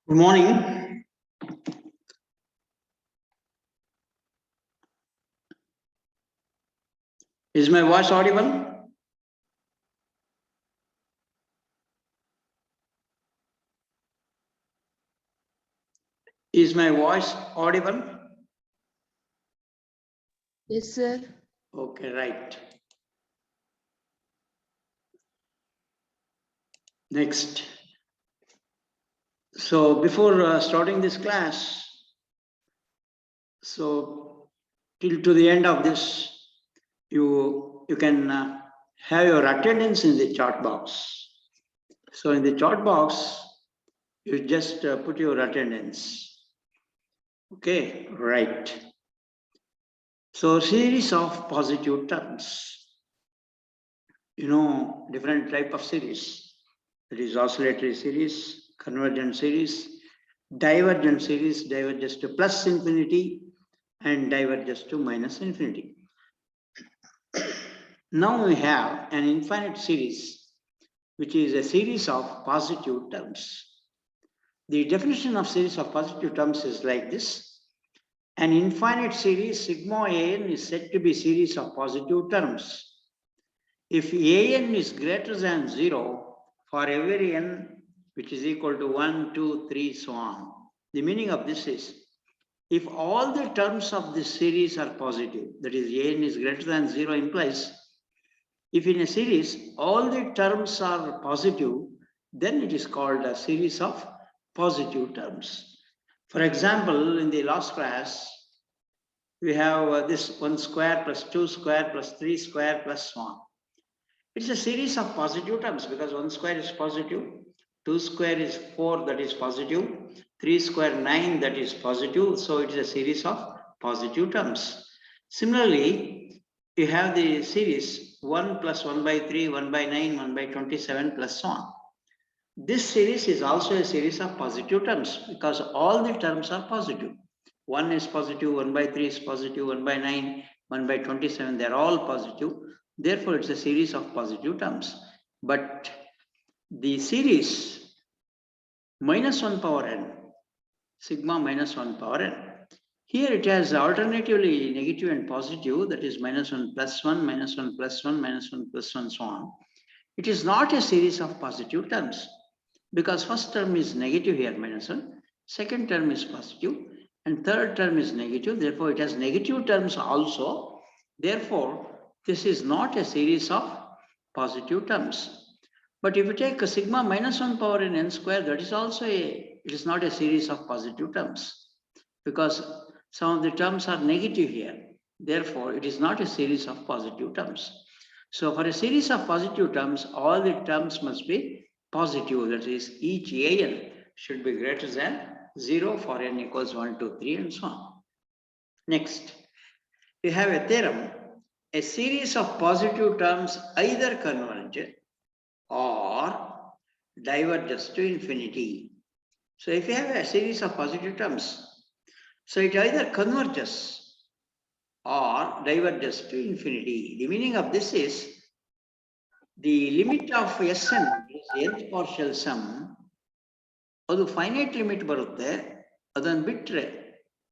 Good morning. Is my voice audible? Is my voice audible? Yes, sir. Okay, right. Next. So before starting this class, so till to the end of this, you can have your attendance in the chat box. So in the chat box, you just put your attendance. Okay, right. So series of positive terms. You know, different type of series. That is oscillatory series, convergent series, divergent series, diverges to plus infinity and diverges to minus infinity. Now we have an infinite series, which is a series of positive terms. The definition of series of positive terms is like this. An infinite series sigma an is said to be series of positive terms. If an is greater than 0 for every n which is equal to 1, 2, 3, so on. The meaning of this is, if all the terms of this series are positive, that is an is greater than 0 implies, if in a series all the terms are positive, then it is called a series of positive terms. For example, in the last class, we have this 1 square plus 2 square plus 3 square plus so on. It's a series of positive terms because 1 square is positive, 2 square is 4, that is positive, 3 square 9, that is positive. So it is a series of positive terms. Similarly, you have the series 1 plus 1 by 3, 1 by 9, 1 by 27 plus so on. This series is also a series of positive terms because all the terms are positive. 1 is positive, 1 by 3 is positive, 1 by 9, 1 by 27, they are all positive. Therefore, it's a series of positive terms. But the series minus 1 power n, sigma minus 1 power n, here it has alternatively negative and positive, that is minus 1 plus 1, minus 1 plus 1, minus 1 plus 1, so on. It is not a series of positive terms because first term is negative here, minus 1, second term is positive, and third term is negative. Therefore, it has negative terms also. Therefore, this is not a series of positive terms. But if you take a sigma minus 1 power in n square, that is also it is not a series of positive terms because some of the terms are negative here. Therefore, it is not a series of positive terms. So for a series of positive terms, all the terms must be positive. That is, each an should be greater than 0 for n equals 1, 2, 3, and so on. Next, we have a theorem. A series of positive terms either converge or diverges to infinity. So if you have a series of positive terms, so it either converges or diverges to infinity. The meaning of this is the limit of Sn is nth partial sum. ಅದು finite limit ಬರುತ್ತೆ, ಅದನ್ನು ಬಿಟ್ಟರೆ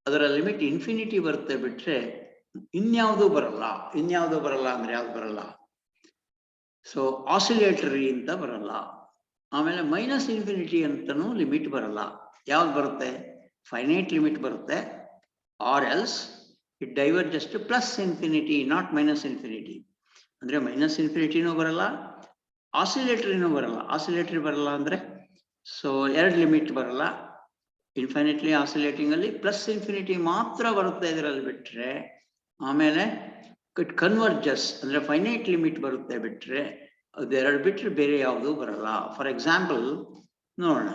ಅದರ limit infinity ಬರುತ್ತೆ ಬಿಟ್ಟರೆ ಇನ್ಯಾವುದೂ ಬರಲ್ಲ. ಇನ್ಯಾವುದೂ ಬರಲ್ಲ ಅಂದರೆ ಯಾವ್ದು ಬರಲ್ಲ? ಸೊ ಆಸಿಲೇಟರಿ ಅಂತ ಬರಲ್ಲ. ಆಮೇಲೆ ಮೈನಸ್ ಇನ್ಫಿನಿಟಿ ಅಂತನೂ ಲಿಮಿಟ್ ಬರಲ್ಲ. ಯಾವ್ದು ಬರುತ್ತೆ? ಫೈನೈಟ್ ಲಿಮಿಟ್ ಬರುತ್ತೆ. Or else it diverges to plus infinity, not minus infinity. ಅಂದರೆ ಮೈನಸ್ ಇನ್ಫಿನಿಟಿನೂ ಬರಲ್ಲ, ಆಸಿಲೇಟರಿನೂ ಬರಲ್ಲ. ಆಸಿಲೇಟರಿ ಬರಲ್ಲ ಅಂದರೆ ಸೊ ಎರಡು ಲಿಮಿಟ್ ಬರಲ್ಲ. ಇನ್ಫಿನಿಟ್ಲಿ ಆಸಿಲೇಟಿಂಗ್ ಅಲ್ಲಿ ಪ್ಲಸ್ ಇನ್ಫಿನಿಟಿ ಮಾತ್ರ ಬರುತ್ತೆ ಇದರಲ್ಲಿ ಬಿಟ್ಟರೆ. ಆಮೇಲೆ ಇಟ್ ಕನ್ವರ್ಜಸ್ ಅಂದರೆ ಫೈನೈಟ್ ಲಿಮಿಟ್ ಬರುತ್ತೆ ಬಿಟ್ಟರೆ, ಅದೆರಡು ಬಿಟ್ಟರೆ ಬೇರೆ ಯಾವುದೂ ಬರಲ್ಲ. ಫಾರ್ ಎಕ್ಸಾಂಪಲ್ ನೋಡೋಣ.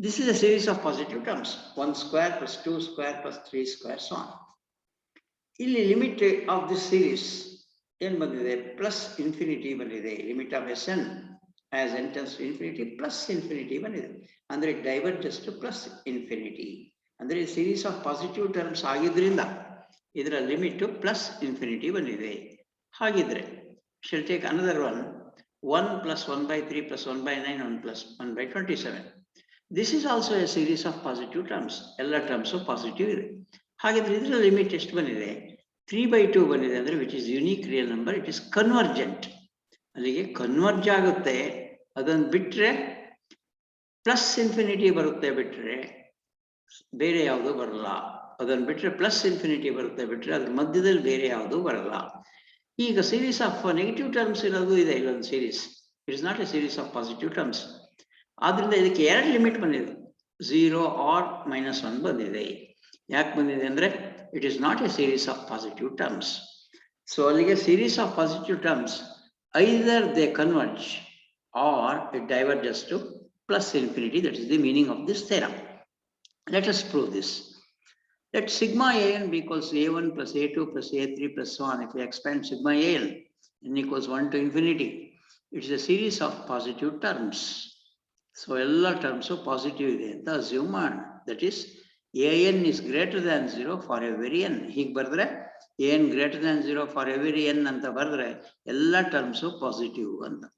This is a series of positive terms. 1 square plus 2 square plus 3 square, so on. ಇಲ್ಲಿ ಲಿಮಿಟ್ ಆಫ್ ದಿಸ್ ಸೀರೀಸ್ ಏನು ಬಂದಿದೆ? ಪ್ಲಸ್ ಇನ್ಫಿನಿಟಿ ಬಂದಿದೆ. Limit of Sn as n tends to infinity plus infinity ಬಂದಿದೆ. ಅಂದರೆ it diverges to plus infinity. ಅಂದರೆ series of positive terms ಆಗಿದ್ರಿಂದ ಇದರ limit plus infinity ಬಂದಿದೆ. ಹಾಗಿದ್ರೆ shall take another one. 1 plus 1 by 3 plus 1 by 9, 1 plus 1 by 27. This is also a series of positive terms. All terms of positive ಇದೆ. ಹಾಗಿದ್ರೆ ಇದರ limit ಎಷ್ಟು ಬಂದಿದೆ? 3/2 ಬಂದಿದೆ ಅಂದ್ರೆ which is unique real number. It is convergent. ಅಲ್ಲಿಗೆ converge ಆಗುತ್ತೆ. ಅದನ್ನು ಬಿಟ್ರೆ ಪ್ಲಸ್ ಇನ್ಫಿನಿಟಿ ಬರುತ್ತೆ, ಬಿಟ್ರೆ ಬೇರೆ ಯಾವುದು ಬರಲ್ಲ. ಅದನ್ನು ಬಿಟ್ರೆ ಪ್ಲಸ್ ಇನ್ಫಿನಿಟಿ ಬರುತ್ತೆ, ಬಿಟ್ರೆ ಅದ್ರ ಮಧ್ಯದಲ್ಲಿ ಬೇರೆ ಯಾವುದು ಬರಲ್ಲ. ಈಗ ಸೀರೀಸ್ ಆಫ್ ನೆಗೆಟಿವ್ ಟರ್ಮ್ಸ್ ಇರೋದು ಇದೆ ಇಲ್ಲೊಂದು series. It is not a series of positive terms. ಆದ್ರಿಂದ ಇದಕ್ಕೆ ಎರಡು ಲಿಮಿಟ್ ಬಂದಿದೆ, 0 or -1 ಬಂದಿದೆ. ಯಾಕೆ ಬಂದಿದೆ ಅಂದ್ರೆ it is not a series of positive terms. So ಅಲ್ಲಿಗೆ series of positive terms either they converge or it diverges to plus infinity. That is the meaning of this theorem. Let us prove this. Let sigma an be equals a1 plus a2 plus a3 plus so on. If we expand sigma an, n equals 1 to infinity, it is a series of positive terms. So all terms are positive. Assume that is an is greater than 0 for every n. Hige bardre an greater than 0 for every n anta bardre all terms are positive anta.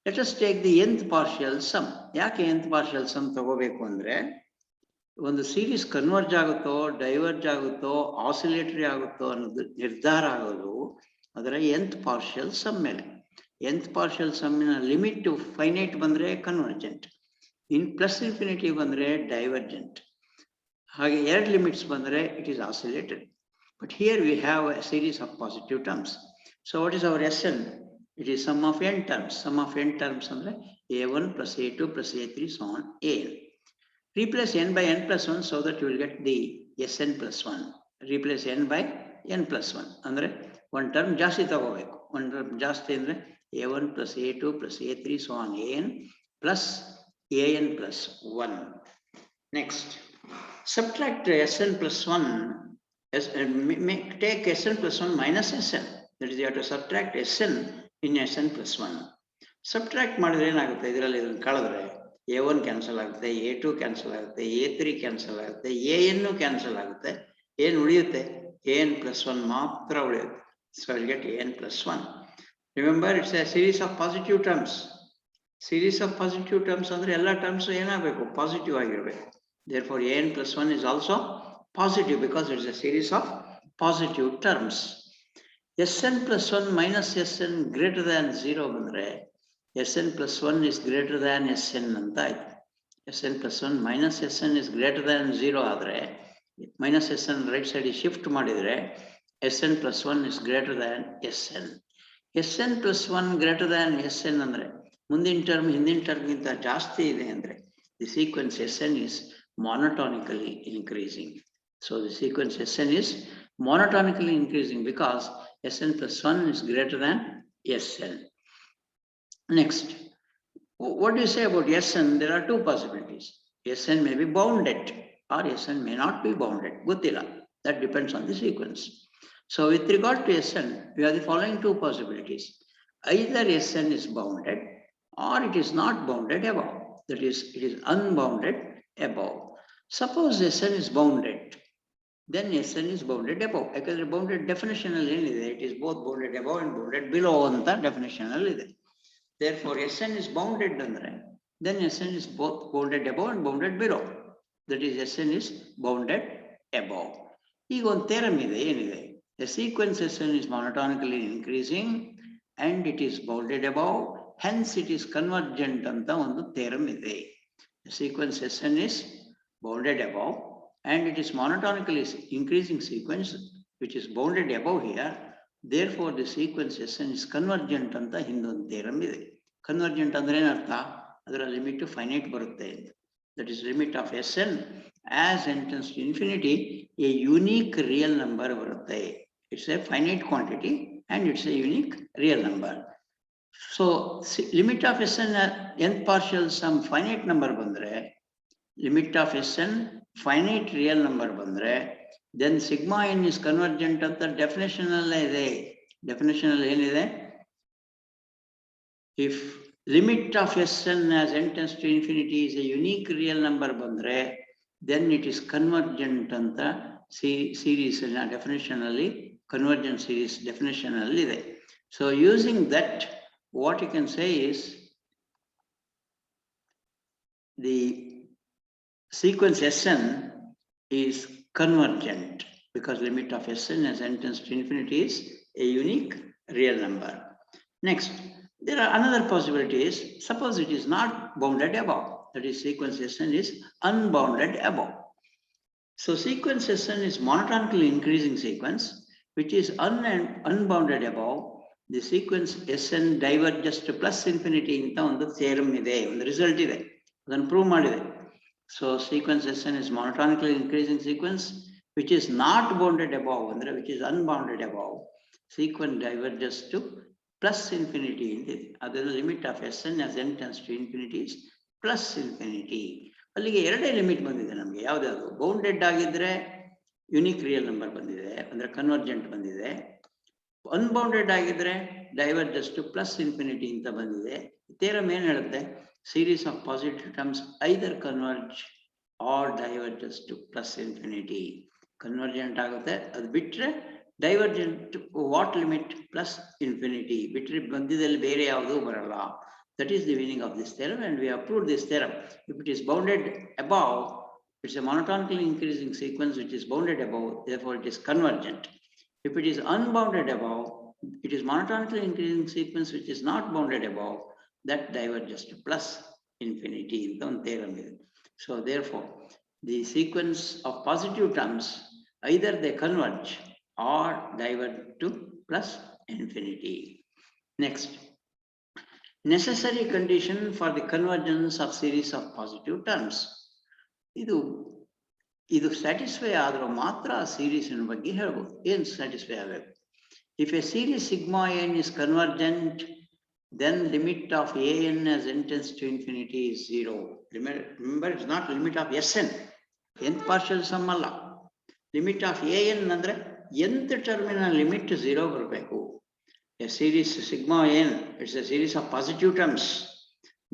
Let us take the nth partial sum. ಯಾಕೆ nth partial sum ತಗೋಬೇಕು ಅಂದ್ರೆ ಒಂದು series converge ಆಗುತ್ತೋ diverge ಆಗುತ್ತೋ oscillatory ಆಗುತ್ತೋ ಅನ್ನೋದು ನಿರ್ಧಾರ ಆಗೋದು ಅದರ nth partial sum ಮೇಲೆ. nth partial sumನ ಲಿಮಿಟ್ ಫೈನೈಟ್ ಬಂದ್ರೆ ಕನ್ವರ್ಜೆಂಟ್, ಇನ್ ಪ್ಲಸ್ ಇನ್ಫಿನಿಟಿ ಬಂದ್ರೆ ಡೈವರ್ಜೆಂಟ್. ಹಾಗೆ ಎರಡು ಲಿಮಿಟ್ಸ್ ಬಂದ್ರೆ it is oscillated. But here we have a series of positive terms. So what is our Sn? It is sum of n terms. Sum of n terms andre a1 plus a2 plus a3 so on an. Replace n by n plus 1 so that you will get the Sn plus 1. Replace n by n plus 1 andre one term ಜಾಸ್ತಿ ತಗೋಬೇಕು. one term ಜಾಸ್ತಿ ಅಂದ್ರೆ a1 plus a2 plus a3 so on an plus an plus 1. Next, subtract Sn plus 1. Take Sn plus 1 minus Sn. That is, you have to subtract Sn in Sn plus 1. Subtract ಮಾಡಿದ್ರೆ ಏನಾಗುತ್ತೆ, ಇದರಲ್ಲಿ ಇದನ್ನು ಕಳೆದ್ರೆ a1 cancel ಆಗುತ್ತೆ, a2 cancel ಆಗುತ್ತೆ, a3 cancel ಆಗುತ್ತೆ, an cancel ಆಗುತ್ತೆ. ಏನು ಉಳಿಯುತ್ತೆ? an plus 1 ಮಾತ್ರ ಉಳಿಯುತ್ತೆ. So I'll get an plus 1. Remember, it's a series of positive terms. Series of positive terms ಅಂದ್ರೆ ಎಲ್ಲ ಟರ್ಮ್ಸ್ ಏನಾಗಬೇಕು? ಪಾಸಿಟಿವ್ ಆಗಿರಬೇಕು. Therefore an plus 1 is also positive because it's a series of positive terms. Sn plus 1 minus Sn greater than 0 ಬಂದ್ರೆ Sn plus 1 is greater than Sn ಅಂತ ಆಯ್ತು. Sn plus 1 minus Sn is greater than 0 ಆದರೆ minus Sn right side shift ಮಾಡಿದ್ರೆ Sn plus 1 is greater than Sn. Sn plus 1 greater than Sn ಅಂದ್ರೆ ಮುಂದಿನ term ಹಿಂದಿನ ಟರ್ಮ್ಗಿಂತ ಜಾಸ್ತಿ ಇದೆ ಅಂದ್ರೆ the sequence Sn is monotonically increasing. So the sequence Sn is monotonically increasing because Sn plus 1 is greater than Sn. Next, what do you say about Sn? There are two possibilities. Sn may be bounded or Sn may not be bounded. Guttilla. That depends on the sequence. So with regard to Sn, we have the following two possibilities. Either Sn is bounded or it is not bounded above. That is, it is unbounded above. Suppose Sn is bounded. Then Sn is bounded above. ಯಾಕಂದ್ರೆ bounded definition ಅಲ್ಲಿ ಏನಿದೆ? It is both bounded above and bounded below ಅಂತ definition ಅಲ್ಲಿ ಇದೆ. Therefore Sn is bounded ಅಂದ್ರೆ then Sn is both bounded above and bounded below. That is, Sn is bounded above. ಈಗ ಒಂದು theorem ಇದೆ, ಏನಿದೆ? A sequence Sn is monotonically increasing and it is bounded above, hence it is convergent ಅಂತ ಒಂದು theorem ಇದೆ. The sequence Sn is bounded above and it is monotonically increasing sequence which is bounded above here. Therefore the sequence Sn is convergent anta hindondu theorem ide. Convergent andre ಏನು ಅರ್ಥ? ಅದರ limit finite ಬರುತ್ತೆ. That is, limit of Sn as n tends to infinity a unique real number ಬರುತ್ತೆ. It's a finite quantity and it's a unique real number. So limit of Sn nth partial sum finite number ಬಂದ್ರೆ, limit of Sn finite real number ಬಂದ್ರೆ, then sigma n is convergent ಅಂತ definition ಅಲ್ಲೇ ಇದೆ. Definition ಅಲ್ಲಿ ಏನಿದೆ? If limit of Sn as n tends to infinity is a unique real number ಬಂದ್ರೆ, then it is convergent ಅಂತ series definition ಅಲ್ಲಿ convergent series definition ಅಲ್ಲಿ ಇದೆ. So using that, what you can say is the sequence Sn is convergent because limit of Sn as n tends to infinity is a unique real number. Next, there are another possibility is, suppose it is not bounded above, that is sequence Sn is unbounded above. So sequence Sn is monotonically increasing sequence, which is unbounded above. The sequence Sn diverges to plus infinity ಅಂತ ಒಂದು theorem ಇದೆ, ಒಂದು result ಇದೆ, ಅದನ್ನು prove ಮಾಡಿದೆ. So sequence Sn is monotonically increasing sequence which is not bounded above, ಅಂದ್ರೆ which is unbounded above. Sequence diverges to plus infinity ಇಂದಿದೆ. ಅದರ limit of Sn as n tends to infinity is plus infinity. ಅಲ್ಲಿಗೆ ಎರಡೇ limit ಬಂದಿದೆ ನಮಗೆ. ಯಾವ್ದಾದ್ರು bounded ಆಗಿದ್ರೆ unique real number ಬಂದಿದೆ, ಅಂದ್ರೆ ಕನ್ವರ್ಜೆಂಟ್ ಬಂದಿದೆ. ಅನ್ಬೌಂಡೆಡ್ ಆಗಿದ್ರೆ ಡೈವರ್ಜಸ್ ಟು ಪ್ಲಸ್ ಇನ್ಫಿನಿಟಿ ಅಂತ ಬಂದಿದೆ. ಥಿಯರಮ್ ಏನ್ ಹೇಳುತ್ತೆ? Series of positive terms either converge or diverges to plus infinity. Convergent ಆಗುತ್ತೆ, ಅದು ಬಿಟ್ರೆ divergent what limit plus infinity ಬಿಟ್ರೆ ಬಂದಿದ್ದಲ್ಲಿ ಬೇರೆ ಯಾವುದೂ ಬರಲ್ಲ. That is the meaning of this theorem, and we have proved this theorem. If it is bounded above, it's a monotonically increasing sequence which is bounded above, therefore it is convergent. If it is unbounded above, it is monotonically increasing sequence which is not bounded above, that diverges to plus infinity in the theorem. So therefore, the sequence of positive terms, either they converge or diverge to plus infinity. Next, necessary condition for the convergence of series of positive terms. ಇದು satisfy ಆದರೂ ಮಾತ್ರ ಆ ಸೀರೀಸಿನ ಬಗ್ಗೆ ಹೇಳ್ಬೋದು. ಏನು satisfy ಆಗಬೇಕು? If A series sigma N is convergent, then limit of an as n tends to infinity is 0. Remember, it's not limit of Sn. nth partial sum ಅಲ್ಲ. Limit of an ಅಂದ್ರೆ nth ಟರ್ಮಿನ limit 0 ಬರಬೇಕು. A series sigma n, it's a series of positive terms.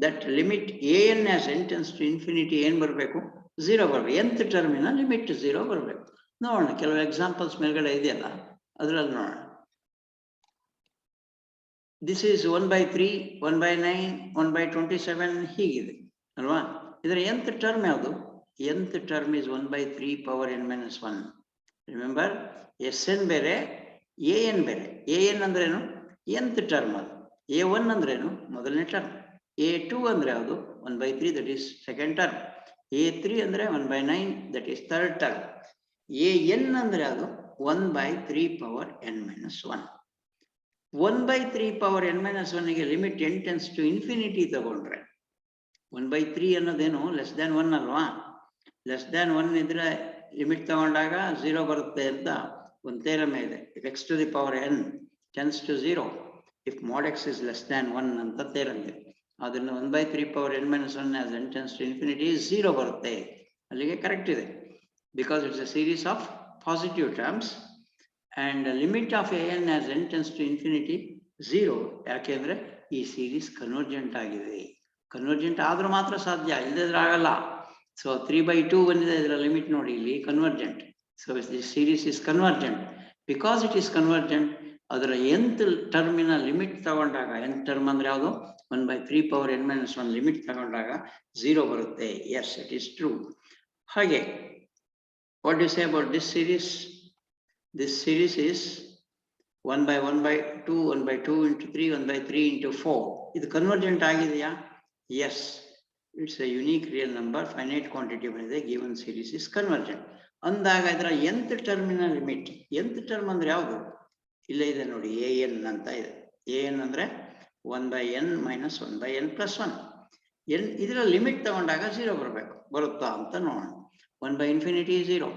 That limit an as n tends to infinity n ಬರಬೇಕು, 0 ಬರಬೇಕು. nth ಟರ್ಮಿನ limit 0 ಬರಬೇಕು. ನೋಡೋಣ, ಕೆಲವು ಎಕ್ಸಾಂಪಲ್ಸ್ ಮೇಲ್ಗಡೆ ಇದೆಯಲ್ಲ, ಅದರಲ್ಲಿ ನೋಡೋಣ. This is 1/3, 1/9, 1/27 ಹೀಗಿದೆ ಅಲ್ವಾ? ಇದರ nth ಟರ್ಮ್ ಯಾವುದು? nth term is 1/3 power n minus 1. Remember, Sn ಬೇರೆ an ಬೇರೆ. an ಅಂದ್ರೇನು? nth term. ಅದು a1 ಅಂದ್ರೇನು? ಮೊದಲನೇ ಟರ್ಮ್. a2 ಅಂದ್ರೆ ಯಾವುದು? 1/3, that is second term. a3 ಅಂದ್ರೆ 1/9, that is third term. an ಅಂದ್ರೆ ಯಾವುದು? 1/3 power n minus 1. 1/3 power n minus 1 ಗೆ limit n tends to infinity ತಗೊಂಡ್ರೆ 1/3 ಅನ್ನೋದೇನು ಲೆಸ್ ದ್ಯಾನ್ 1 ಅಲ್ವಾ? ಲೆಸ್ ದ್ಯಾನ್ 1 ಇದ್ರೆ ಲಿಮಿಟ್ ತಗೊಂಡಾಗ 0 ಬರುತ್ತೆ ಅಂತ ಒಂದು ಥಿಯರಮ್ ಇದೆ. if x to the power n tends to 0, if mod x is less than 1 ಅಂತ ಥಿಯರಮ್ ಇದೆ. ಅದನ್ನು 1/3 power n minus 1 as n tends to infinity 0 ಬರುತ್ತೆ. ಅಲ್ಲಿಗೆ ಕರೆಕ್ಟ್ ಇದೆ, because it's a series of positive terms and the limit of an as n tends to infinity 0. ಯಾಕೆಂದ್ರೆ ಈ series convergent ಆಗಿದೆ. Convergent ಆದ್ರೂ ಮಾತ್ರ ಸಾಧ್ಯ, ಇಲ್ಲದಿದ್ರೆ ಆಗಲ್ಲ. ಸೊ 3/2 ಬಂದಿದೆ ಇದರ ಲಿಮಿಟ್ ನೋಡಿ, ಇಲ್ಲಿ convergent. So this series is convergent. Because it is convergent, ಅದರ nth ಟರ್ಮಿನ ಲಿಮಿಟ್ ತಗೊಂಡಾಗ, nth ಟರ್ಮ್ ಅಂದ್ರೆ ಯಾವುದು? 1/3 power n minus 1 ಲಿಮಿಟ್ ತಗೊಂಡಾಗ 0 ಬರುತ್ತೆ. Yes, it is true. ಹಾಗೆ what do you say about this series? This series is 1/1/2, 1/2 into 3, 1/3 into 4. ಇದು convergent ಆಗಿದೆಯಾ? Yes, it's a unique real number, finite quantity ಬಂದಿದೆ, given series is convergent ಅಂದಾಗ ಇದರ nth ಟರ್ಮಿನ limit, nth term ಅಂದ್ರೆ ಯಾವುದು? ಇಲ್ಲೇ ಇದೆ ನೋಡಿ, an ಅಂತ ಇದೆ. an ಅಂದ್ರೆ 1/n minus 1/n plus 1. n ಇದರ ಲಿಮಿಟ್ ತಗೊಂಡಾಗ 0 ಬರಬೇಕು. ಬರುತ್ತಾ ಅಂತ ನೋಡೋಣ. 1/infinity 0,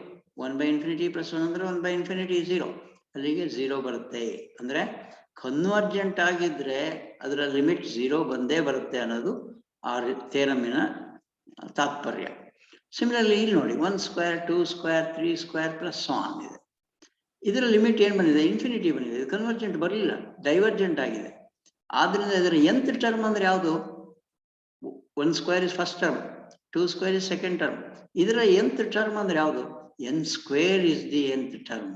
1/infinity plus 1 ಅಂದ್ರೆ 1/infinity 0. ಅಲ್ಲಿಗೆ 0 ಬರುತ್ತೆ. ಅಂದ್ರೆ ಕನ್ವರ್ಜೆಂಟ್ ಆಗಿದ್ರೆ ಅದರ ಲಿಮಿಟ್ 0 ಬಂದೇ ಬರುತ್ತೆ ಅನ್ನೋದು ಆ ಥಿಯರಮಿನ ತಾತ್ಪರ್ಯ. ಸಿಮಿಲರ್ಲಿ ಇಲ್ಲಿ ನೋಡಿ, 1 square, 2 square, 3 square plus so on ಇದೆ. ಇದರ ಲಿಮಿಟ್ ಏನ್ ಬಂದಿದೆ? ಇನ್ಫಿನಿಟಿ ಬಂದಿದೆ. ಇದು ಕನ್ವರ್ಜೆಂಟ್ ಬರಲಿಲ್ಲ, ಡೈವರ್ಜೆಂಟ್ ಆಗಿದೆ. ಆದ್ರಿಂದ ಇದರ nth ಟರ್ಮ್ ಅಂದ್ರೆ ಯಾವುದು? 1 square is first term, 2 square is second term. ಇದರ nth ಟರ್ಮ್ ಅಂದ್ರೆ ಯಾವುದು? n square is the nth term.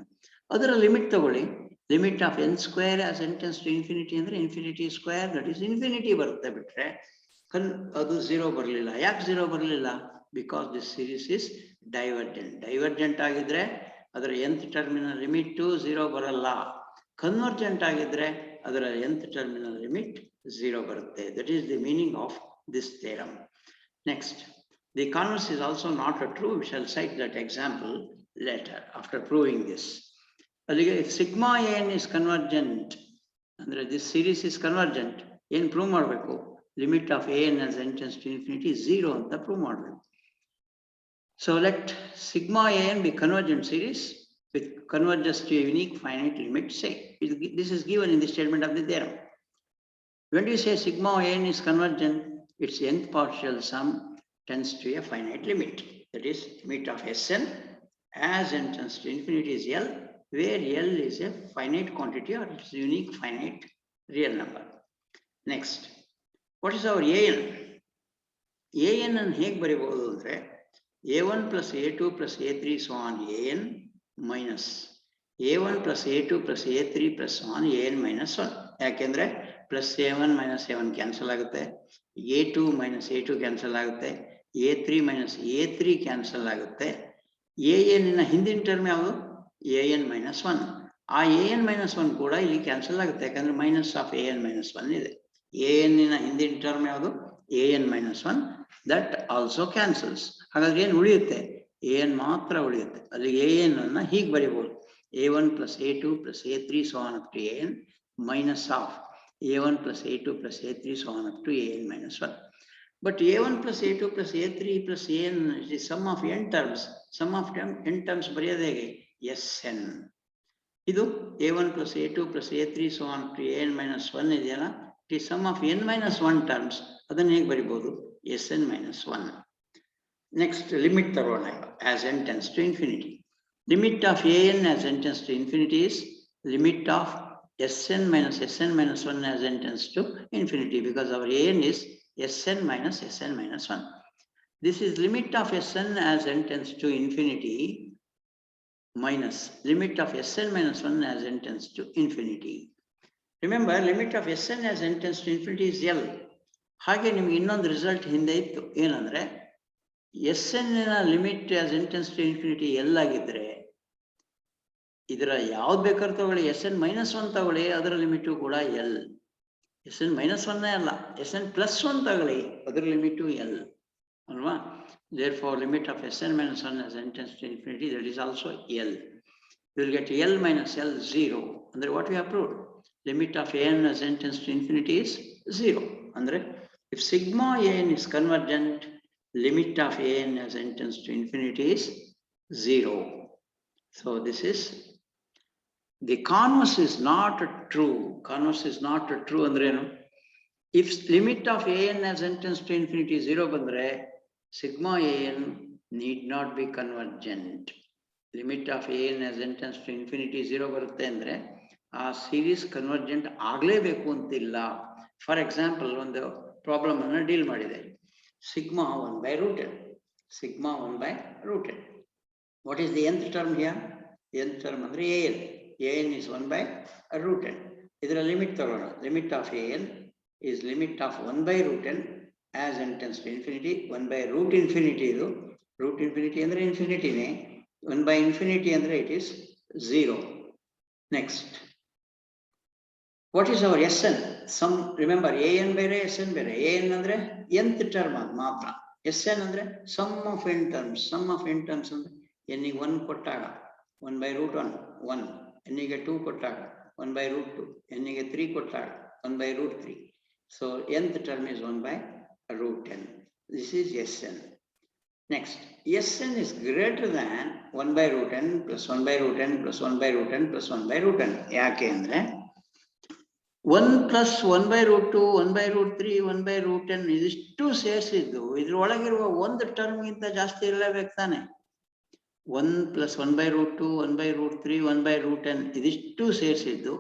ಅದರ ಲಿಮಿಟ್ ತಗೊಳ್ಳಿ. Limit of n square as n tends to infinity ಅಂದ್ರೆ infinity square, that is infinity ಬರುತ್ತೆ. ಬಿಟ್ರೆ ಅದು 0 ಬರಲಿಲ್ಲ. ಯಾಕೆ 0 ಬರಲಿಲ್ಲ? because this series is divergent. Divergent agidre adara nth terminal limit to 0 baralla. Convergent agidre adara nth terminal limit 0 barutte. That is the meaning of this theorem. Next, the converse is also not true. We shall cite that example later after proving this. If sigma n is convergent, andre this series is convergent, n prove ಮಾಡಬೇಕು. Limit of an as n tends to infinity is 0 ಅಂತ prove ಮಾಡಬೇಕು. So let sigma an be convergent series with converges to a unique finite limit. Say this is given in the statement of the theorem. When you say sigma n is convergent, its nth partial sum tends to a finite limit. That is, limit of Sn as n tends to infinity is L, where L is a finite quantity or its unique finite real number. Next, what is our an? An and ಹೇಗೆ ಬರೆಯಬಹುದು ಅಂದ್ರೆ a1 plus a2 plus a3 so on an minus a1 plus a2 plus a3 plus so on an minus 1. ಯಾಕೆಂದ್ರೆ plus a1 minus a1 cancel ಆಗುತ್ತೆ, a2 minus a2 cancel ಆಗುತ್ತೆ, a3 minus a3 cancel ಆಗುತ್ತೆ. an ನ ಹಿಂದಿನ term ಯಾವುದು? an minus 1. ಆ an minus 1 ಕೂಡ ಇಲ್ಲಿ ಕ್ಯಾನ್ಸಲ್ ಆಗುತ್ತೆ, ಯಾಕಂದ್ರೆ ಮೈನಸ್ ಆಫ್ an minus 1 ಇದೆ. an ನ ಹಿಂದಿನ ಟರ್ಮ್ ಯಾವುದು? an minus 1. That also cancels. ಹಾಗಾದ್ರೆ ಏನು ಉಳಿಯುತ್ತೆ? an ಮಾತ್ರ ಉಳಿಯುತ್ತೆ. ಅಲ್ಲಿಗೆ an ಅನ್ನ ಹೀಗೆ ಬರೀಬಹುದು, a1 plus a2 plus a3 so on up to an minus of a1 plus a2 plus a3 so on up to an minus 1. But a1 plus a2 plus a3 plus an is the sum of n terms. Sum of n terms ಬರೆಯೋದು ಹೇಗೆ? Sn. ಇದು a1 plus a2 plus a3 so on to an minus 1 ಇದೆಯಲ್ಲ, it is sum of n minus 1 terms. ಅದನ್ನು ಹೇಗೆ ಬರಿಬಹುದು? Sn minus 1. Next, limit ತರೋಣ as n tends to infinity. Limit of an as n tends to infinity is limit of Sn minus 1 as n tends to infinity, because our an is Sn minus 1. This is limit of Sn as n tends to infinity minus limit of Sn minus 1 as n tends to infinity. Remember, limit of Sn as n tends to infinity is L. ಹಾಗೆ ನಿಮಗೆ ಇನ್ನೊಂದು result ಹಿಂದೆ ಇತ್ತು, ಏನಂದ್ರೆ Sn ನ limit as n tends to infinity L ಆಗಿದ್ರೆ ಇದರ ಯಾವ್ದು ಬೇಕಾದ್ರೂ ತಗೊಳ್ಳಿ, Sn minus 1 ತಗೊಳ್ಳಿ, ಅದರ ಲಿಮಿಟು ಕೂಡ L. Sn minus 1 ಅಲ್ಲ, Sn plus 1 ತಗೊಳ್ಳಿ, ಅದರ ಲಿಮಿಟು L ಅಲ್ವಾ? Therefore, limit of Sn minus 1 as n tends to infinity, that is also L. You will get L minus L 0. Andre what we have proved? Limit of an as n tends to infinity is 0. Andre if sigma an is convergent, limit of an as n tends to infinity is 0. So this is the converse is not true. Converse is not true andre no. If limit of an as n tends to infinity 0 bandre, sigma an need not be convergent. Limit of an as n tends to infinity 0 ಬರುತ್ತೆ ಅಂದ್ರೆ ಆ series convergent ಆಗಲೇಬೇಕು ಅಂತಿಲ್ಲ. For example, ಒಂದು problem ಅನ್ನು deal ಮಾಡಿದೆ. Sigma 1/√n. Sigma 1/√n. What is the nth term here? nth term ಅಂದ್ರೆ an. an is 1/√n. ಇದರ ಲಿಮಿಟ್ ತಗೊಳ್ಳೋಣ. Limit of an is limit of 1/√n as n tends to infinity. 1/√infinity ಇದು. Root infinity ಅಂದ್ರೆ ಇನ್ಫಿನಿಟಿನೇ. 1/infinity andre it is 0. Next, what is our Sn? Some remember an ಬೇರೆ Sn ಬೇರೆ. an ಅಂದ್ರೆ nth term ಮಾತ್ರ. Sn ಅಂದ್ರೆ sum of n terms. Sum of n terms ಅಂದ್ರೆ n ಗೆ 1 ಕೊಟ್ಟಾಗ 1/√1 1, n ಗೆ 2 ಕೊಟ್ಟಾಗ 1/√2, n ಗೆ 3 ಕೊಟ್ಟಾಗ 1/√3. So nth term is 1/√n. This is Sn. Next, Sn is greater than 1/√n plus 1/√n plus 1/√n plus 1/√n. ಯಾಕೆ ಅಂದ್ರೆ 1 plus 1/√2, 1/√3, 1/√n ಇದಿಷ್ಟು ಸೇರಿಸಿದ್ದು ಇದ್ರೊಳಗಿರುವ ಒಂದು ಟರ್ಮ್ ಗಿಂತ ಜಾಸ್ತಿ ಇರಲೇಬೇಕು ತಾನೆ. 1 plus 1/√2, 1/√3, 1/√n ಇದಿಷ್ಟು ಸೇರಿಸಿದ್ದು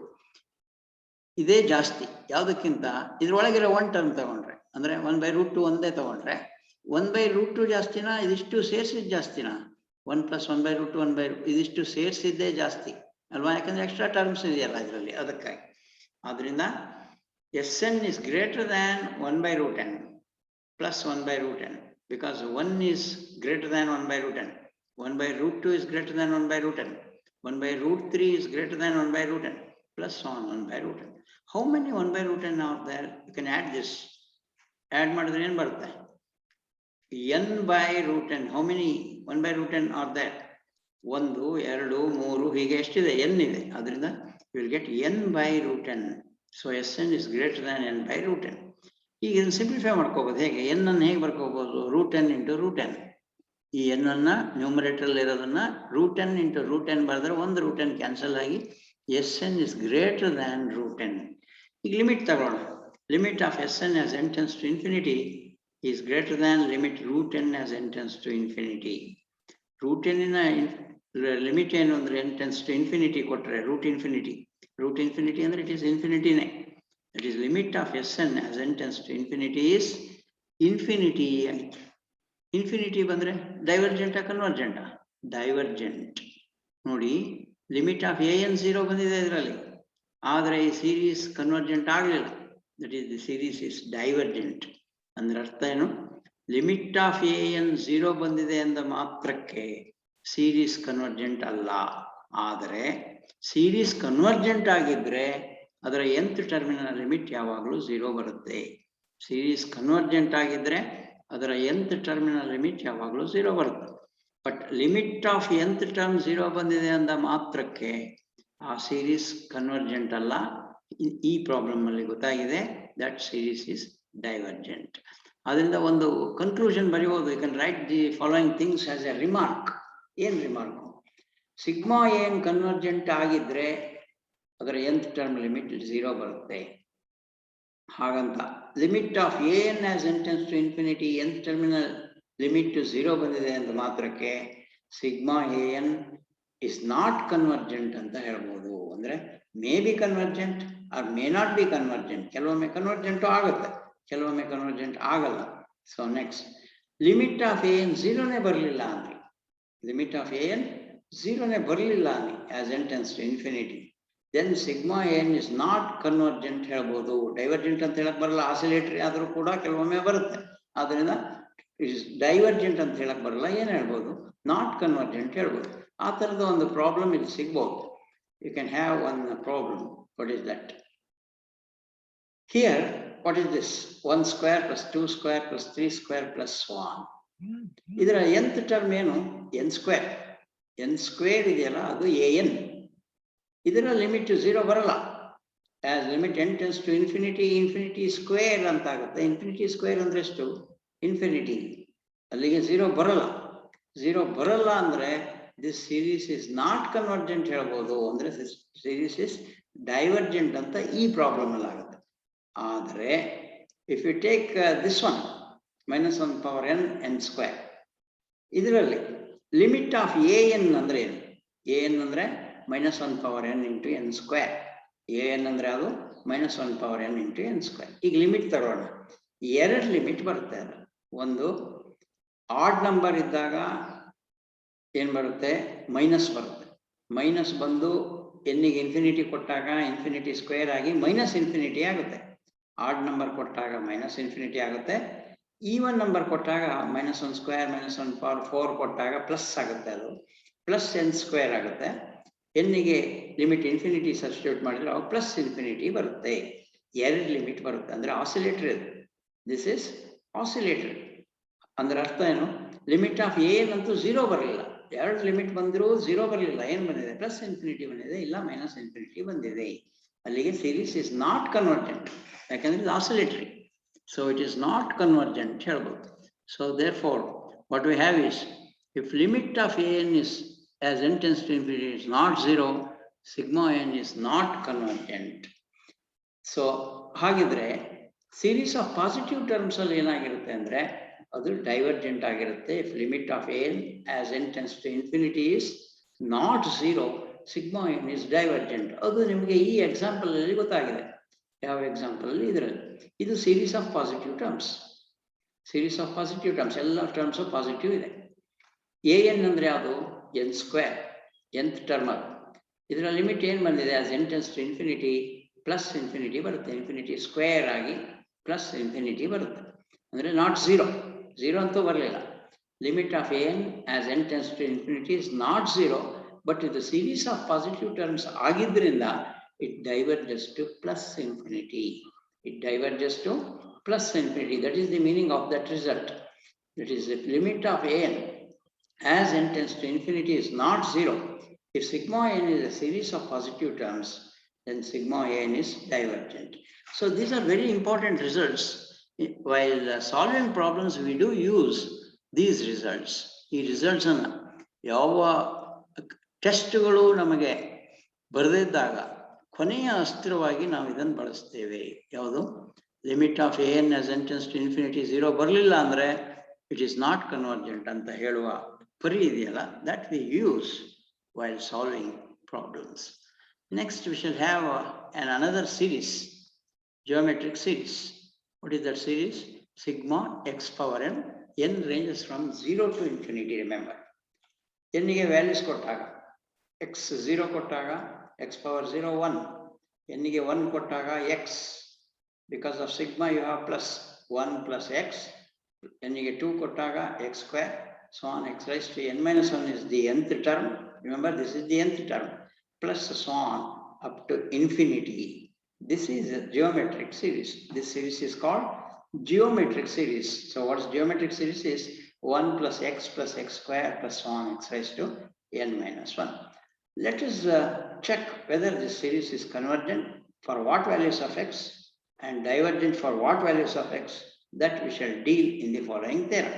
ಇದೇ ಜಾಸ್ತಿ ಯಾವುದಕ್ಕಿಂತ ಇದ್ರೊಳಗಿರೋ ಒಂದು ಟರ್ಮ್ ತಗೊಂಡ್ರೆ, ಅಂದ್ರೆ 1/√2 ಒಂದೇ ತಗೊಂಡ್ರೆ 1/√2 ಜಾಸ್ತಿನಾ ಇದಿಷ್ಟು ಸೇರಿಸಿದ್ದು ಜಾಸ್ತಿನಾ? 1 plus 1/√2 1/√2 ಇದಿಷ್ಟು ಸೇರಿಸಿದ್ದೇ ಜಾಸ್ತಿ ಅಲ್ವಾ? ಯಾಕಂದ್ರೆ ಎಕ್ಸ್ಟ್ರಾ ಟರ್ಮ್ಸ್ ಇದೆಯಲ್ಲ ಇದರಲ್ಲಿ, ಅದಕ್ಕಾಗಿ. ಆದ್ರಿಂದ Sn is greater than 1/√n plus 1/√n because 1 is greater than 1 by root n. 1 by root 2 is greater than 1 by root n. 1 by root 3 is greater than 1 by root n, plus on 1 by root n. How many 1 by root n are there? You can add this. Add ಮಾಡಿದ್ರೆ ಏನು ಬರುತ್ತೆ? n by root n. How many 1 by root n are there? 1, 2, 3 ಹೀಗೆ ಎಷ್ಟಿದೆ? n ಇದೆ. ಅದರಿಂದ you will get n by root n. So Sn is greater than n by root n. ಈಗ ಇದನ್ನು simplify ಮಾಡ್ಕೋಬಹುದು. ಹೇಗೆ? n ಅನ್ನು ಹೇಗೆ ಬರ್ಕೋಬಹುದು? Root n into root n. ಈ n ಅನ್ನ ನ್ಯೂಮರೇಟರ್ ಇರೋದನ್ನ root n into root n ಬರೆದ್ರೆ ಒಂದು ರೂಟ್ n ಕ್ಯಾನ್ಸಲ್ ಆಗಿ Sn is greater than root n. ಈಗ ಲಿಮಿಟ್ ತಗೊಳ್ಳೋಣ. Limit of Sn as n tends to infinity is greater than limit root n as n tends to infinity. Root n ನ limit ಏನು ಅಂದ್ರೆ n tends to infinity ಕೊಟ್ಟರೆ root infinity ಅಂದ್ರೆ it is ಇನ್ಫಿನಿಟಿನೇ. That is limit of Sn as n tends to infinity is infinity. Infinity ಬಂದ್ರೆ ಡೈವರ್ಜೆಂಟಾ ಕನ್ವರ್ಜೆಂಟಾ? Divergent. ನೋಡಿ, limit of an 0 ಬಂದಿದೆ ಇದರಲ್ಲಿ, ಆದರೆ ಈ ಸೀರೀಸ್ ಕನ್ವರ್ಜೆಂಟ್ ಆಗಲಿಲ್ಲ. That is the series is divergent. ಅಂದ್ರೆ ಅರ್ಥ ಏನು? ಲಿಮಿಟ್ ಆಫ್ an 0 ಬಂದಿದೆ ಅಂದ ಮಾತ್ರಕ್ಕೆ ಸೀರೀಸ್ ಕನ್ವರ್ಜೆಂಟ್ ಅಲ್ಲ. ಆದರೆ ಸೀರೀಸ್ ಕನ್ವರ್ಜೆಂಟ್ ಆಗಿದ್ರೆ ಅದರ nth ಟರ್ಮಿನಲ್ ಲಿಮಿಟ್ ಯಾವಾಗಲೂ 0 ಬರುತ್ತೆ. ಸೀರೀಸ್ ಕನ್ವರ್ಜೆಂಟ್ ಆಗಿದ್ರೆ ಅದರ nth ಟರ್ಮಿನಲ್ ಲಿಮಿಟ್ ಯಾವಾಗಲೂ 0 ಬರುತ್ತೆ. But limit of nth term 0 ಬಂದಿದೆ ಅಂದ ಮಾತ್ರಕ್ಕೆ ಆ ಸೀರೀಸ್ ಕನ್ವರ್ಜೆಂಟ್ ಅಲ್ಲ. ಈ ಪ್ರಾಬ್ಲಮ್ ಅಲ್ಲಿ ಗೊತ್ತಾಗಿದೆ ದಟ್ ಸೀರೀಸ್ ಇಸ್ ಡೈವರ್ಜೆಂಟ್. ಅದರಿಂದ ಒಂದು ಕನ್ಕ್ಲೂಷನ್ ಬರೆಯಬಹುದು. You can write the following things as a remark. ಏನ್ ರಿಮಾರ್ಕ್? ಸಿಗ್ಮಾ ಏನ್ ಕನ್ವರ್ಜೆಂಟ್ ಆಗಿದ್ರೆ ಅದರ nth ಟರ್ಮ್ ಲಿಮಿಟ್ 0 ಬರುತ್ತೆ. ಹಾಗಂತ limit of an as n tends to infinity nth ಟರ್ಮಿನಲ್ ಲಿಮಿಟ್ 0 ಬಂದಿದೆ ಅಂತ ಮಾತ್ರಕ್ಕೆ sigma an is not convergent ಅಂತ ಹೇಳ್ಬೋದು. ಅಂದ್ರೆ may be convergent or may not be convergent. ಕೆಲವೊಮ್ಮೆ ಕನ್ವರ್ಜೆಂಟು ಆಗುತ್ತೆ, ಕೆಲವೊಮ್ಮೆ ಕನ್ವರ್ಜೆಂಟ್ ಆಗಲ್ಲ. So next, limit of an 0ನೇ ಬರಲಿಲ್ಲ ಅಂದ್ರೆ, ಲಿಮಿಟ್ ಆಫ್ an 0ನೇ ಬರಲಿಲ್ಲ ಅಂದ್ರೆ as n tends to infinity, then sigma n is not convergent ಹೇಳ್ಬೋದು. ಡೈವರ್ಜೆಂಟ್ ಅಂತ ಹೇಳಕ್ ಬರಲ್ಲ, ಆಸಿಲೇಟರಿ ಆದರೂ ಕೂಡ ಕೆಲವೊಮ್ಮೆ ಬರುತ್ತೆ. ಆದ್ರಿಂದ ಡೈವರ್ಜೆಂಟ್ ಅಂತ ಹೇಳಕ್ ಬರಲ್ಲ. ಏನ್ ಹೇಳ್ಬೋದು? ನಾಟ್ ಕನ್ವರ್ಜೆಂಟ್ ಹೇಳ್ಬೋದು. ಆ ತರದ ಒಂದು ಪ್ರಾಬ್ಲಮ್ ಇಲ್ಲಿ ಸಿಗ್ಬಹುದು. You can have one problem. What is that? Here what is this? 1 square plus 2 square plus 3 square plus 1. ಇದರ nth ಟರ್ಮ್ ಏನು? n square. n ಸ್ಕ್ವೇರ್ ಇದೆಯಲ್ಲ, ಅದು an. ಇದರ ಲಿಮಿಟ್ 0 ಬರಲ್ಲ. As limit n tends to infinity, infinity square ಅಂತ ಆಗುತ್ತೆ. Infinity square ಅಂದ್ರೆ ಎಷ್ಟು? ಇನ್ಫಿನಿಟಿ. ಅಲ್ಲಿಗೆ 0 ಬರಲ್ಲ. 0 ಬರಲ್ಲ ಅಂದ್ರೆ this series is not convergent ಹೇಳ್ಬೋದು. ಅಂದ್ರೆ ಸೀರೀಸ್ ಇಸ್ ಡೈವರ್ಜೆಂಟ್ ಅಂತ ಈ ಪ್ರಾಬ್ಲಮ್ ಅಲ್ಲಿ ಆಗುತ್ತೆ. ಆದರೆ if you take this one -1 power n square, ಇದರಲ್ಲಿ ಲಿಮಿಟ್ ಆಫ್ an ಅಂದ್ರೆ ಏನು? an ಅಂದ್ರೆ -1 power n into n square. an ಅಂದ್ರೆ ಅದು -1 power n into n square. ಈಗ ಲಿಮಿಟ್ ತಗೊಳ್ಳೋಣ. 2 ಲಿಮಿಟ್ ಬರುತ್ತೆ. ಅದು ಒಂದು ಆಡ್ ನಂಬರ್ ಇದ್ದಾಗ ಏನ್ ಬರುತ್ತೆ? ಮೈನಸ್ ಬರುತ್ತೆ. ಮೈನಸ್ ಬಂದು ಎನ್ನಿಗೆ ಇನ್ಫಿನಿಟಿ ಕೊಟ್ಟಾಗ ಇನ್ಫಿನಿಟಿ ಸ್ಕ್ವೇರ್ ಆಗಿ ಮೈನಸ್ ಇನ್ಫಿನಿಟಿ ಆಗುತ್ತೆ. ಆಡ್ ನಂಬರ್ ಕೊಟ್ಟಾಗ ಮೈನಸ್ ಇನ್ಫಿನಿಟಿ ಆಗುತ್ತೆ. ಈವನ್ ನಂಬರ್ ಕೊಟ್ಟಾಗ -1 ಸ್ಕ್ವೇರ್ -1 ಪವರ್ 4 ಕೊಟ್ಟಾಗ ಪ್ಲಸ್ ಆಗುತ್ತೆ. ಅದು ಪ್ಲಸ್ n ಸ್ಕ್ವೇರ್ ಆಗುತ್ತೆ. ಎನ್ನಿಗೆ ಲಿಮಿಟ್ ಇನ್ಫಿನಿಟಿ ಸಬ್ಸ್ಟಿಟ್ಯೂಟ್ ಮಾಡಿದ್ರೆ ಅವಾಗ ಪ್ಲಸ್ ಇನ್ಫಿನಿಟಿ ಬರುತ್ತೆ. 2 ಲಿಮಿಟ್ ಬರುತ್ತೆ. ಅಂದ್ರೆ ಆಸಿಲೇಟರ್ ಇದು. This is oscillator. ಅಂದ್ರೆ ಅರ್ಥ ಏನು? ಲಿಮಿಟ್ ಆಫ್ an ಅಂತೂ 0 ಬರಲಿಲ್ಲ. 2 ಲಿಮಿಟ್ ಬಂದರೂ 0 ಬರಲಿಲ್ಲ. ಏನ್ ಬಂದಿದೆ? ಪ್ಲಸ್ ಇನ್ಫಿನಿಟಿ ಬಂದಿದೆ, ಇಲ್ಲ ಮೈನಸ್ ಇನ್ಫಿನಿಟಿ ಬಂದಿದೆ. ಅಲ್ಲಿಗೆ ಸೀರೀಸ್ ಇಸ್ ನಾಟ್ ಕನ್ವರ್ಜೆಂಟ್. ಯಾಕಂದ್ರೆ ಇದು oscillatory. So it is not convergent ಹೇಳ್ಬೋದು. So therefore what we have is, if limit of an is as n tends to infinity is not 0, sigma n is not convergent. So ಹಾಗಿದ್ರೆ series of positive terms ಅಲ್ಲಿ ಏನಾಗಿರುತ್ತೆ ಅಂದ್ರೆ ಅದು divergent ಆಗಿರುತ್ತೆ. If limit of an as n tends to infinity is not 0, sigma n is divergent. ಅದು ನಿಮಗೆ ಈ example ಅಲ್ಲಿ ಗೊತ್ತಾಗಿದೆ. ಯಾವ ಎಕ್ಸಾಂಪಲ್ ಅಲ್ಲಿ? ಇದರಲ್ಲಿ ಇದು series of positive terms. Series of positive terms, ಎಲ್ಲ ಟರ್ಮ್ಸ್ ಪಾಸಿಟಿವ್ ಇದೆ. an ಅಂದ್ರೆ ಅದು n ಸ್ಕ್ವೇರ್, nth ಟರ್ಮ್. ಅದು ಇದರ ಲಿಮಿಟ್ ಏನ್ ಬಂದಿದೆ? as n tends to infinity plus infinity ಬರುತ್ತೆ. ಇನ್ಫಿನಿಟಿ ಸ್ಕ್ವೇರ್ ಆಗಿ ಪ್ಲಸ್ ಇನ್ಫಿನಿಟಿ ಬರುತ್ತೆ. ಅಂದ್ರೆ ನಾಟ್ 0. 0 ಅಂತೂ ಬರಲಿಲ್ಲ. Limit of an as n tends to infinity is not 0, but the series of positive terms ಆಗಿದ್ರಿಂದ it diverges to plus infinity. It diverges to plus infinity. That is the meaning of that result. That is, the limit of an as n tends to infinity is not 0. If sigma n is a series of positive terms, then sigma n is divergent. So these are very important results. While solving problems, we do use these results. ಈ results ಅನ್ನು ಯಾವ ಟೆಸ್ಟ್ಗಳು ನಮಗೆ ಬರೆದಿದ್ದಾಗ ಕೊನೆಯ ಅಸ್ತ್ರವಾಗಿ ನಾವು ಇದನ್ನು ಬಳಸ್ತೇವೆ. ಯಾವುದು? Limit of n as n tends to infinity 0 ಬರಲಿಲ್ಲ ಅಂದ್ರೆ ಇಟ್ ಈಸ್ ನಾಟ್ ಕನ್ವರ್ಜೆಂಟ್ ಅಂತ ಹೇಳುವ ಪರಿ ಇದೆಯಲ್ಲ, that we use while solving problems. Next we shall have another series, geometric series. What is that series? Sigma x power n. N ranges from 0 to infinity. Remember, n ಗೆ values ಕೊಟ್ಟಾಗ x 0 ಕೊಟ್ಟಾಗ x power 0 1, n ಗೆ 1 ಕೊಟ್ಟಾಗ x, because of sigma you have plus 1 plus x, n ಗೆ 2 ಕೊಟ್ಟಾಗ x square, so on x raised to n minus 1 is the nth term. Remember, this is the nth term, plus so on up to infinity. This is a geometric series. This series is called geometric series. So what's geometric series is 1 plus x square plus so on x raised to n minus 1. Let us check whether this series is convergent for what values of x and divergent for what values of x. That we shall deal in the following theorem.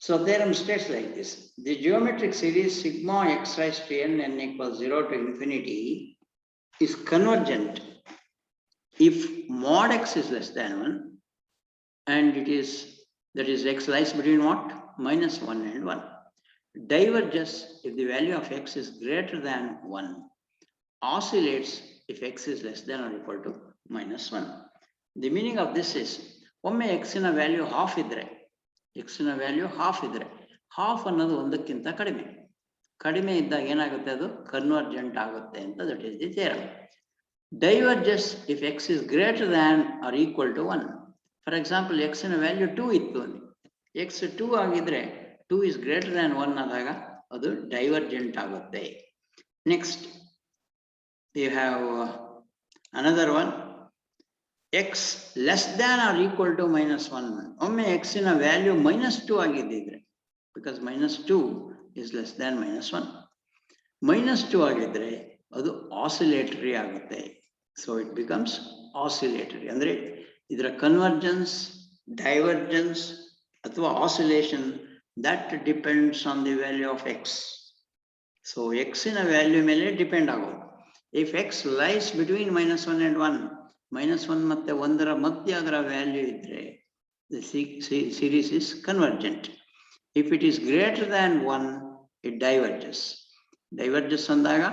So theorem states like this: the geometric series sigma x raised to n equals 0 to infinity is convergent if mod x is less than 1 and it is, that is, x lies between what? Minus 1 and 1. Diverges if the value of x is greater than 1. Oscillates if x is less than or equal to minus 1. The meaning of this is, ಒಮ್ಮೆ x ನ value half ಇದ್ರೆ, x ನ value half ಇದ್ರೆ, half ಅನ್ನೋದು ಒಂದಕ್ಕಿಂತ ಕಡಿಮೆ ಇದ್ದಾಗ ಏನಾಗುತ್ತೆ? ಅದು ಕನ್ವರ್ಜೆಂಟ್ ಆಗುತ್ತೆ ಅಂತ. That is the theorem. Diverges if x is greater than or equal to 1. For example, x ನ ವ್ಯಾಲ್ಯೂ 2 ಇತ್ತು, x 2 ಆಗಿದ್ರೆ 2 is greater than 1 ಆದಾಗ ಅದು ಡೈವರ್ಜೆಂಟ್ ಆಗುತ್ತೆ. Next you have another one, x less than or equal to minus 1. ಒಮ್ಮೆ x ನ value -2 ಆಗಿದ್ದಿದ್ರೆ, because -2 is less than -1, -2 ಆಗಿದ್ರೆ ಅದು ಆಸಿಲೇಟರಿ ಆಗುತ್ತೆ. So it becomes oscillatory. ಅಂದ್ರೆ ಇದರ ಕನ್ವರ್ಜೆನ್ಸ್, ಡೈವರ್ಜೆನ್ಸ್ ಅಥವಾ oscillation, that depends on the value of x. So ಎಕ್ಸಿನ value ಮೇಲೆ ಡಿಪೆಂಡ್ ಆಗೋದು. If x lies between -1 and 1, -1 ಮತ್ತೆ 1ರ ಮಧ್ಯೆ ಅದರ ವ್ಯಾಲ್ಯೂ ಇದ್ರೆ the series is convergent. If it is greater than 1, it ಡೈವರ್ಜಸ್. ಡೈವರ್ಜಸ್ ಅಂದಾಗ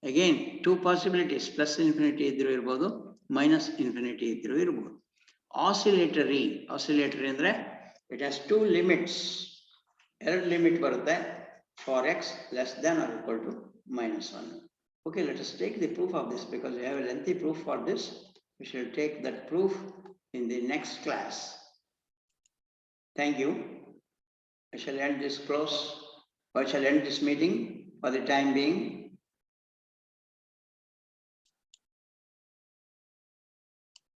again two possibilities, plus infinity ಇದ್ರೂ ಇರ್ಬೋದು, minus infinity ಇದ್ರೂ ಇರ್ಬೋದು. ಆಸಿಲೇಟರಿ ಅಂದ್ರೆ it has two limits. ಎರಡು ಲಿಮಿಟ್ ಬರುತ್ತೆ for x less than or equal to -1. Okay, let us take the proof of this because we have a lengthy proof for this. We shall take that proof in the next class. Thank you. I shall end this meeting for the time being.